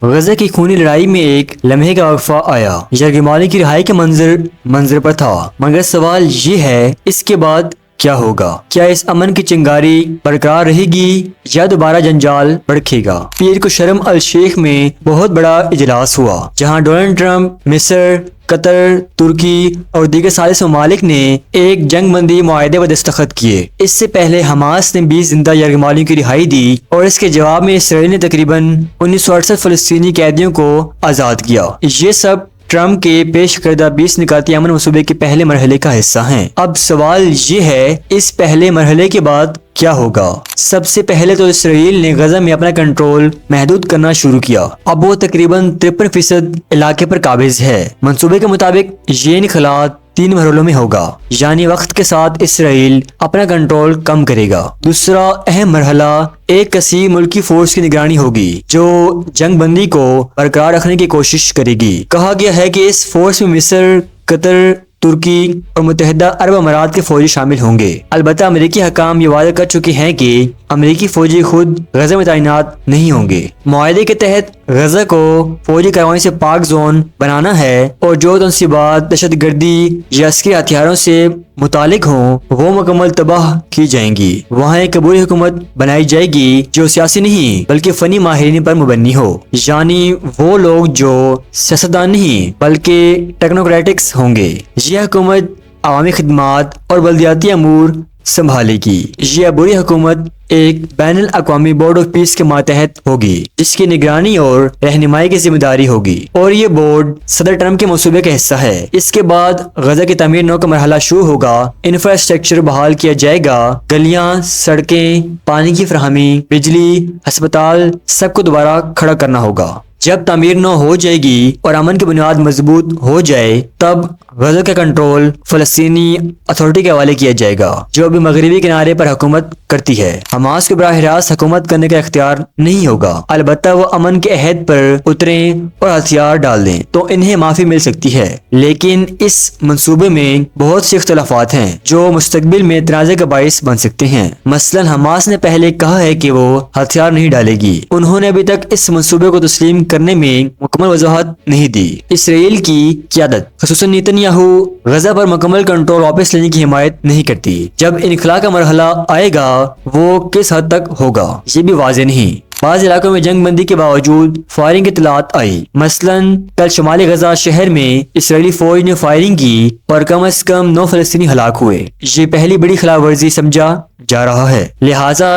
غزہ کی خونی لڑائی میں ایک لمحے کا وقفہ آیا۔ یرغمالی کی رہائی کے منظر پر تھا، مگر سوال یہ ہے اس کے بعد کیا ہوگا؟ کیا اس امن کی چنگاری برقرار رہے گی یا دوبارہ جنجال بھڑکے گا؟ پیر کو شرم الشیخ میں بہت بڑا اجلاس ہوا، جہاں ڈونلڈ ٹرمپ، مصر، قطر، ترکی اور دیگر ثالث ممالک نے ایک جنگ بندی معاہدے پر دستخط کیے۔ اس سے پہلے حماس نے 20 زندہ یرغمالیوں کی رہائی دی اور اس کے جواب میں اسرائیل نے تقریباً 1968 فلسطینی قیدیوں کو آزاد کیا۔ یہ سب ٹرمپ کے پیش کردہ 20 نکاتی امن منصوبے کے پہلے مرحلے کا حصہ ہیں۔ اب سوال یہ ہے اس پہلے مرحلے کے بعد کیا ہوگا؟ سب سے پہلے تو اسرائیل نے غزہ میں اپنا کنٹرول محدود کرنا شروع کیا۔ اب وہ تقریباً 53% علاقے پر قابض ہے۔ منصوبے کے مطابق یہ انخلا 3 مرحلوں میں ہوگا، یعنی وقت کے ساتھ اسرائیل اپنا کنٹرول کم کرے گا۔ دوسرا اہم مرحلہ ایک کثیر ملکی فورس کی نگرانی ہوگی جو جنگ بندی کو برقرار رکھنے کی کوشش کرے گی۔ کہا گیا ہے کہ اس فورس میں مصر، قطر، ترکی اور متحدہ عرب امارات کے فوجی شامل ہوں گے۔ البتہ امریکی حکام یہ وعدہ کر چکے ہیں کہ امریکی فوجی خود غزہ میں تعینات نہیں ہوں گے۔ معاہدے کے تحت غزہ کو فوجی کارروائی سے پاک زون بنانا ہے اور جو تنصیبات دہشت گردی یا عسکری ہتھیاروں سے متعلق ہوں وہ مکمل تباہ کی جائیں گی۔ وہاں ایک عبوری حکومت بنائی جائے گی جو سیاسی نہیں بلکہ فنی ماہرین پر مبنی ہو، یعنی وہ لوگ جو سیاستدان نہیں بلکہ ٹیکنوکریٹکس ہوں گے۔ یہ حکومت عوامی خدمات اور بلدیاتی امور سنبھالے گی۔ یہ عبوری حکومت ایک بین الاقوامی بورڈ آف پیس کے ماتحت ہوگی جس کی نگرانی اور رہنمائی کی ذمہ داری ہوگی، اور یہ بورڈ صدر ٹرمپ کے منصوبے کا حصہ ہے۔ اس کے بعد غزہ کی تعمیر نو کا مرحلہ شروع ہوگا۔ انفراسٹرکچر بحال کیا جائے گا، گلیاں، سڑکیں، پانی کی فراہمی، بجلی، ہسپتال، سب کو دوبارہ کھڑا کرنا ہوگا۔ جب تعمیر نو ہو جائے گی اور امن کی بنیاد مضبوط ہو جائے تب غزہ کا کنٹرول فلسطینی اتھارٹی کے حوالے کیا جائے گا جو ابھی مغربی کنارے پر حکومت کرتی ہے۔ حماس کو براہ راست حکومت کرنے کا اختیار نہیں ہوگا، البتہ وہ امن کے عہد پر اتریں اور ہتھیار ڈال دیں تو انہیں معافی مل سکتی ہے، لیکن اس منصوبے میں بہت سے اختلافات ہیں جو مستقبل میں تنازع کا باعث بن سکتے ہیں۔ مثلا حماس نے پہلے کہا ہے کہ وہ ہتھیار نہیں ڈالے گی۔ انہوں نے ابھی تک اس منصوبے کو تسلیم کرنے میں مکمل وضاحت نہیں دی۔ اسرائیل کی قیادت خصوصاً نیتنیاہو غزہ پر مکمل کنٹرول واپس لینے کی حمایت نہیں کرتی۔ جب انخلا کا مرحلہ آئے گا وہ کس حد تک ہوگا یہ بھی واضح نہیں۔ بعض علاقوں میں جنگ بندی کے باوجود فائرنگ کی اطلاعات آئی۔ مثلا کل شمالی غزہ شہر میں اسرائیلی فوج نے فائرنگ کی اور کم از کم 9 فلسطینی ہلاک ہوئے۔ یہ پہلی بڑی خلاف ورزی سمجھا جا رہا ہے، لہٰذا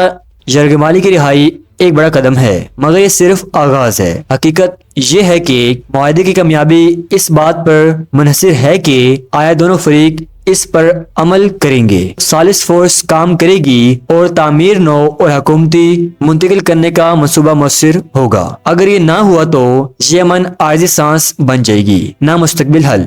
یرغمالی کی رہائی ایک بڑا قدم ہے، مگر یہ صرف آغاز ہے۔ حقیقت یہ ہے کہ معاہدے کی کامیابی اس بات پر منحصر ہے کہ آیا دونوں فریق اس پر عمل کریں گے، ثالث فورس کام کرے گی اور تعمیر نو اور حکومتی منتقل کرنے کا منصوبہ مؤثر ہوگا۔ اگر یہ نہ ہوا تو یہ امن عارضی سانس بن جائے گی، نہ مستقبل حل۔